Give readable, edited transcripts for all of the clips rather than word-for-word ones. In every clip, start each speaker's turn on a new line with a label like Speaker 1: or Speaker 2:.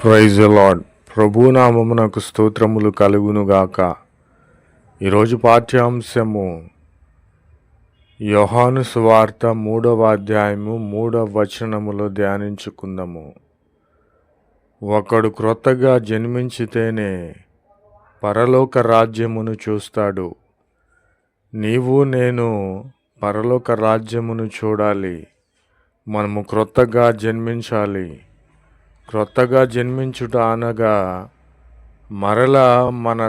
Speaker 1: Praise the lord. ప్రభు నామమునకు స్తోత్రములు కలుగునుగాక. ఈరోజు పాఠ్యాంశము యోహాను సువార్త 3వ అధ్యాయము 3వ వచనములో ధ్యానించుకుందాము. ఒకడు క్రొత్తగా జన్మించితేనే పరలోక రాజ్యమును చూస్తాడు. నీవు నేను పరలోక రాజ్యమును చూడాలి. మనము క్రొత్తగా జన్మించాలి. క్రొత్తగా జన్మించుట అనగా మరలా మన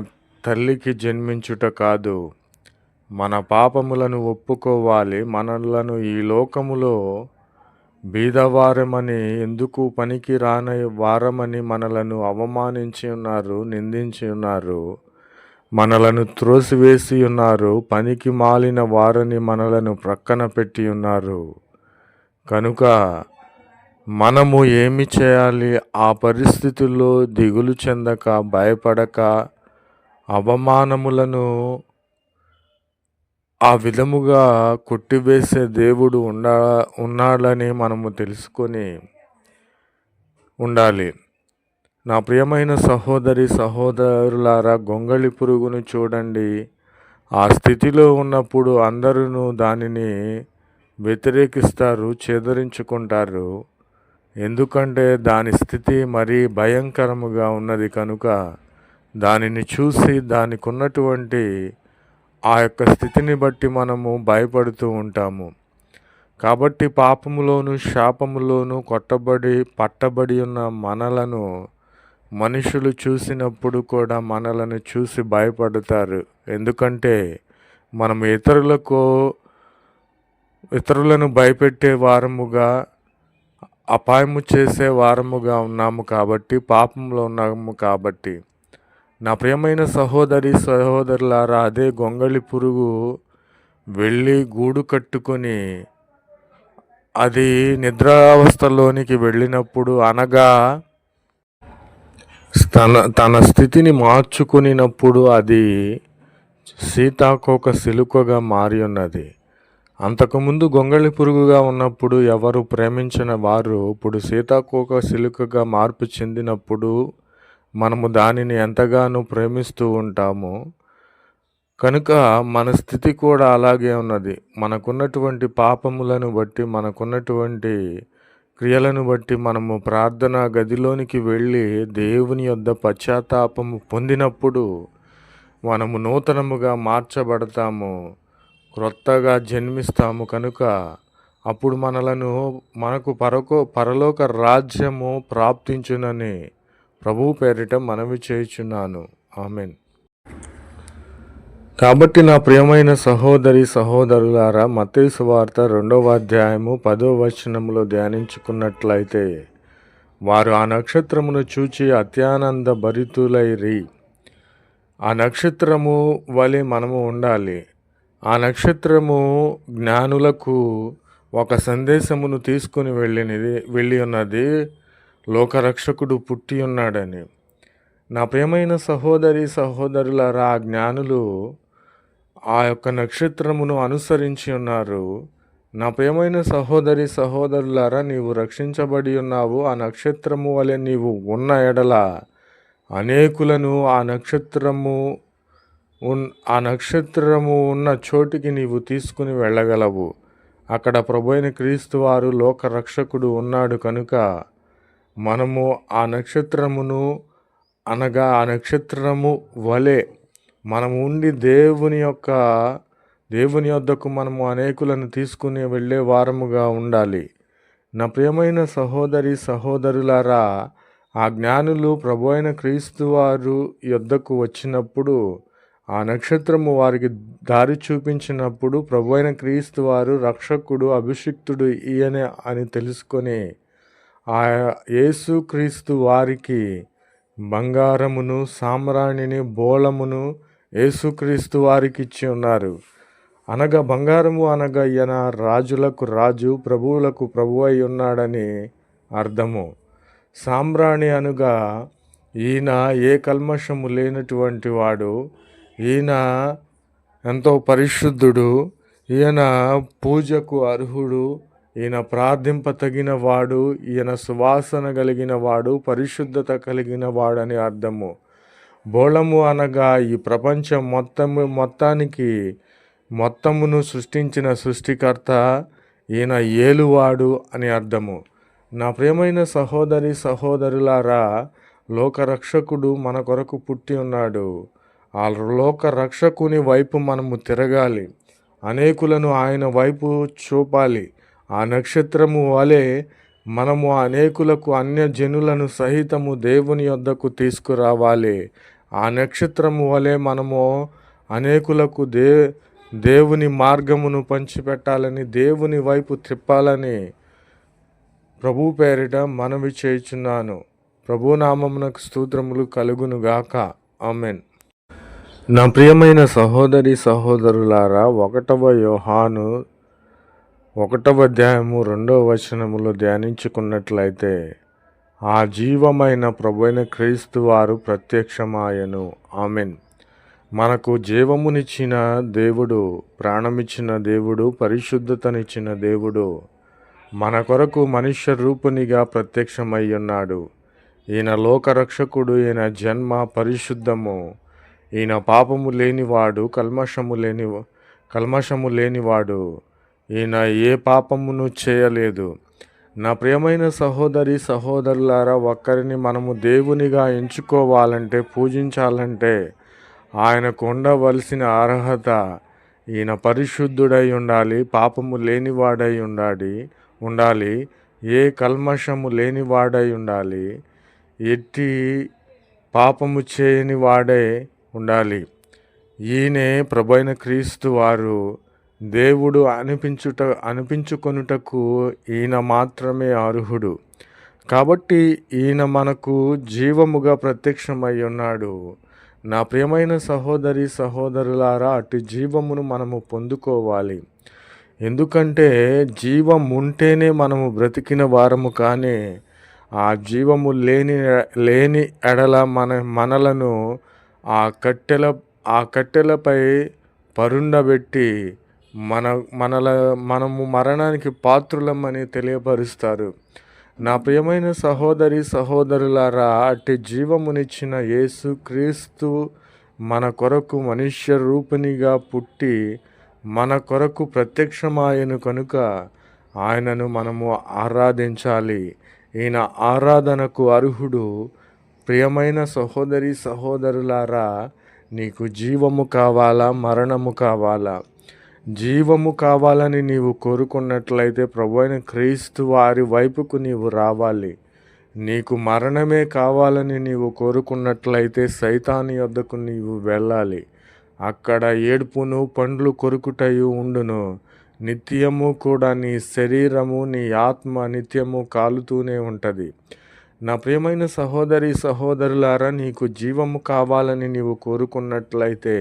Speaker 1: తల్లికి జన్మించుట కాదు. మన పాపములను ఒప్పుకోవాలి. మనలను ఈ లోకములో బీదవారమని, ఎందుకు పనికి రాని వారమని మనలను అవమానించి ఉన్నారు, నిందించి ఉన్నారు, మనలను త్రోసివేసి ఉన్నారు, పనికి మాలిన వారని మనలను ప్రక్కన పెట్టి ఉన్నారు. కనుక మనము ఏమి చేయాలి? ఆ పరిస్థితుల్లో దిగులు చెందక, భయపడక, అవమానములను ఆ విధముగా కొట్టివేసే దేవుడు ఉన్నాడని మనము తెలుసుకొని ఉండాలి. నా ప్రియమైన సహోదరి సహోదరులారా, గొంగళి పురుగును చూడండి. ఆ స్థితిలో ఉన్నప్పుడు అందరూ దానిని వ్యతిరేకిస్తారు, చెదరించుకుంటారు. ఎందుకంటే దాని స్థితి మరీ భయంకరముగా ఉన్నది. కనుక దానిని చూసి దానికి ఉన్నటువంటి ఆ యొక్క స్థితిని బట్టి మనము భయపడుతూ ఉంటాము. కాబట్టి పాపములోను శాపములోను పట్టబడి ఉన్న మనలను మనుషులు చూసినప్పుడు కూడా మనలను చూసి భయపడతారు. ఎందుకంటే మనం ఇతరులను భయపెట్టే వారముగా, అపాయము చేసే వారముగా ఉన్నాము కాబట్టి, పాపంలో ఉన్నాము కాబట్టి. నా ప్రియమైన సహోదరి సహోదరులారా, అదే గొంగళి పురుగు వెళ్ళి గూడు కట్టుకొని అది నిద్రావస్థలోనికి వెళ్ళినప్పుడు, అనగా తన స్థితిని మార్చుకునినప్పుడు అది సీతాకోక సిలుకగా మారి ఉన్నది. అంతకుముందు గొంగళి పురుగుగా ఉన్నప్పుడు ఎవరు ప్రేమించిన వారు ఇప్పుడు సీతాకోక సిలుకగా మార్పు చెందినప్పుడు మనము దానిని ఎంతగానో ప్రేమిస్తూ ఉంటాము. కనుక మన స్థితి కూడా అలాగే ఉన్నది. మనకున్నటువంటి పాపములను బట్టి, మనకున్నటువంటి క్రియలను బట్టి మనము ప్రార్థనా గదిలోనికి వెళ్ళి దేవుని యొద్ద పశ్చాత్తాపము పొందినప్పుడు మనము నూతనముగా మార్చబడతాము, క్రొత్తగా జన్మిస్తాము. కనుక అప్పుడు మనకు పరలోక రాజ్యము ప్రాప్తించునని ప్రభువు పేరిట మనవి చేయుచున్నాను. ఆమెన్. కాబట్టి నా ప్రియమైన సహోదరి సహోదరులారా, మత్తయి సువార్త 2వ అధ్యాయము 10వ వచనములో ధ్యానించుకున్నట్లయితే, వారు ఆ నక్షత్రమును చూచి అత్యానంద భరితులైరి. ఆ నక్షత్రము వలె మనము ఉండాలి. ఆ నక్షత్రము జ్ఞానులకు ఒక సందేశమును తీసుకుని వెళ్ళి ఉన్నది. లోకరక్షకుడు పుట్టి ఉన్నాడని. నా ప్రియమైన సహోదరి సహోదరులారా, ఆ జ్ఞానులు ఆ యొక్క నక్షత్రమును అనుసరించి ఉన్నారు. నా ప్రియమైన సహోదరి సహోదరులారా, నీవు రక్షించబడి ఉన్నావు. ఆ నక్షత్రము వలె నీవు ఉన్న ఎడల అనేకులను ఆ నక్షత్రము ఉన్న చోటికి నీవు తీసుకుని వెళ్ళగలవు. అక్కడ ప్రభువైన క్రీస్తు వారు లోకరక్షకుడు ఉన్నాడు. కనుక మనము ఆ నక్షత్రమును, అనగా ఆ నక్షత్రము వలె మనము ఉండి దేవుని యొద్దకు మనము అనేకులను తీసుకుని వెళ్ళే వారముగా ఉండాలి. నా ప్రియమైన సహోదరి సహోదరులారా, ఆ జ్ఞానులు ప్రభువైన క్రీస్తు వారు యొద్దకు వచ్చినప్పుడు, ఆ నక్షత్రము వారికి దారి చూపించినప్పుడు, ప్రభువైన క్రీస్తు వారు రక్షకుడు, అభిషిక్తుడు ఈయనే అని తెలుసుకొని ఆ యేసుక్రీస్తు వారికి బంగారమును, సామ్రాణిని, బోళమును యేసుక్రీస్తు వారికి ఇచ్చి ఉన్నారు. అనగా బంగారము అనగా ఈయన రాజులకు రాజు, ప్రభువులకు ప్రభు అయి ఉన్నాడని అర్థము. సామ్రాణి అనగా ఈయన ఏ కల్మషము లేనటువంటి వాడు, ఈయన ఎంతో పరిశుద్ధుడు, ఈయన పూజకు అర్హుడు, ఈయన ప్రార్థింపతగిన వాడు, ఈయన సువాసన కలిగిన వాడు, పరిశుద్ధత కలిగిన వాడని అర్థము. బోళము అనగా ఈ ప్రపంచం మొత్తమును సృష్టించిన సృష్టికర్త, ఈయన ఏలువాడు అని అర్థము. నా ప్రియమైన సహోదరి సహోదరులారా, లోకరక్షకుడు మన కొరకు పుట్టి ఉన్నాడు. ఆ లోకరక్షకుని వైపు మనము తిరగాలి, అనేకులను ఆయన వైపు చూపాలి. ఆ నక్షత్రము వలె మనము అనేకులకు, అన్యజనులను సహితము దేవుని యొద్దకు తీసుకురావాలి. ఆ నక్షత్రము వలె మనము అనేకులకు దేవుని మార్గమును పంచిపెట్టాలని, దేవుని వైపు తిప్పాలని ప్రభు పేరిట మనవి చేయుచున్నాను. ప్రభునామమునకు స్తోత్రములు కలుగునుగాక. ఆమెన్. నా ప్రియమైన సహోదరి సహోదరులారా, 1 యోహాను 1:2 ధ్యానించుకున్నట్లయితే, ఆ జీవమైన ప్రభువైన క్రీస్తు వారు ప్రత్యక్షమాయెను. ఆమెన్. మనకు జీవమునిచ్చిన దేవుడు, ప్రాణమిచ్చిన దేవుడు, పరిశుద్ధతనిచ్చిన దేవుడు మన కొరకు మనుష్య రూపునిగా ప్రత్యక్షమై ఉన్నాడు. ఈయన లోకరక్షకుడు, ఈయన జన్మ పరిశుద్ధము, ఈయన పాపము లేనివాడు, కల్మషము లేనివాడు, ఈయన ఏ పాపమును చేయలేదు. నా ప్రియమైన సహోదరి సహోదరులారా, ఒక్కరిని మనము దేవునిగా ఎంచుకోవాలంటే, పూజించాలంటే ఆయనకు ఉండవలసిన అర్హత, ఈయన పరిశుద్ధుడై ఉండాలి, పాపము లేనివాడై ఉండాలి, ఏ కల్మషము లేనివాడై ఉండాలి, ఎట్టి పాపము చేయని వాడై ఉండాలి. ఈయనే ప్రభువైన క్రీస్తు వారు. దేవుడు అనిపించుకొనుటకు ఈయన మాత్రమే అర్హుడు. కాబట్టి ఈయన మనకు జీవముగా ప్రత్యక్షమై ఉన్నాడు. నా ప్రియమైన సహోదరి సహోదరులారా, అటు జీవమును మనము పొందుకోవాలి. ఎందుకంటే జీవం ఉంటేనే మనము బ్రతికిన వారము. కానీ ఆ జీవము లేని ఎడల మనలను ఆ కట్టెలపై పరుండబెట్టి మనము మరణానికి పాత్రులమని తెలియపరుస్తారు. నా ప్రియమైన సహోదరి సహోదరులారా, అట్టి జీవమునిచ్చిన యేసు క్రీస్తు మన కొరకు మనుష్య రూపిణిగా పుట్టి మన కొరకు ప్రత్యక్షమాయను కనుక ఆయనను మనము ఆరాధించాలి. ఈయన ఆరాధనకు అర్హుడు. ప్రియమైన సహోదరి సహోదరులారా, నీకు జీవము కావాలా, మరణము కావాలా? జీవము కావాలని నీవు కోరుకున్నట్లయితే ప్రభువైన క్రీస్తు వారి వైపుకు నీవు రావాలి. నీకు మరణమే కావాలని నీవు కోరుకున్నట్లయితే సైతాను యొద్దకు నీవు వెళ్ళాలి. అక్కడ ఏడుపును, పండ్లు కొరుకుటయు ఉండును. నిత్యము కూడా నీ శరీరము, నీ ఆత్మ నిత్యము కాలుతూనే ఉంటుంది. నా ప్రియమైన సహోదరి సహోదరులారా, నీకు జీవము కావాలని నీవు కోరుకున్నట్లయితే,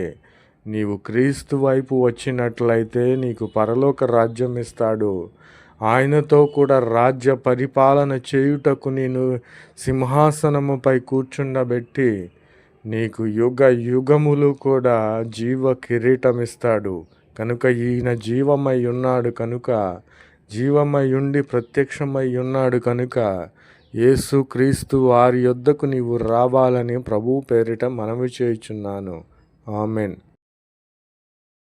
Speaker 1: నీవు క్రీస్తు వైపు వచ్చినట్లయితే నీకు పరలోక రాజ్యం ఇస్తాడు. ఆయనతో కూడా రాజ్య పరిపాలన చేయుటకు నేను సింహాసనముపై కూర్చుండబెట్టి నీకు యుగ యుగములు కూడా జీవ కిరీటం ఇస్తాడు. కనుక ఈయన జీవమై ఉన్నాడు కనుక, జీవమై ఉండి ప్రత్యక్షమై ఉన్నాడు కనుక యేసు క్రీస్తు వారి యొద్దకు నీవు రావాలని ప్రభువు పేరిట మనవి చేయుచున్నాను. ఆమెన్.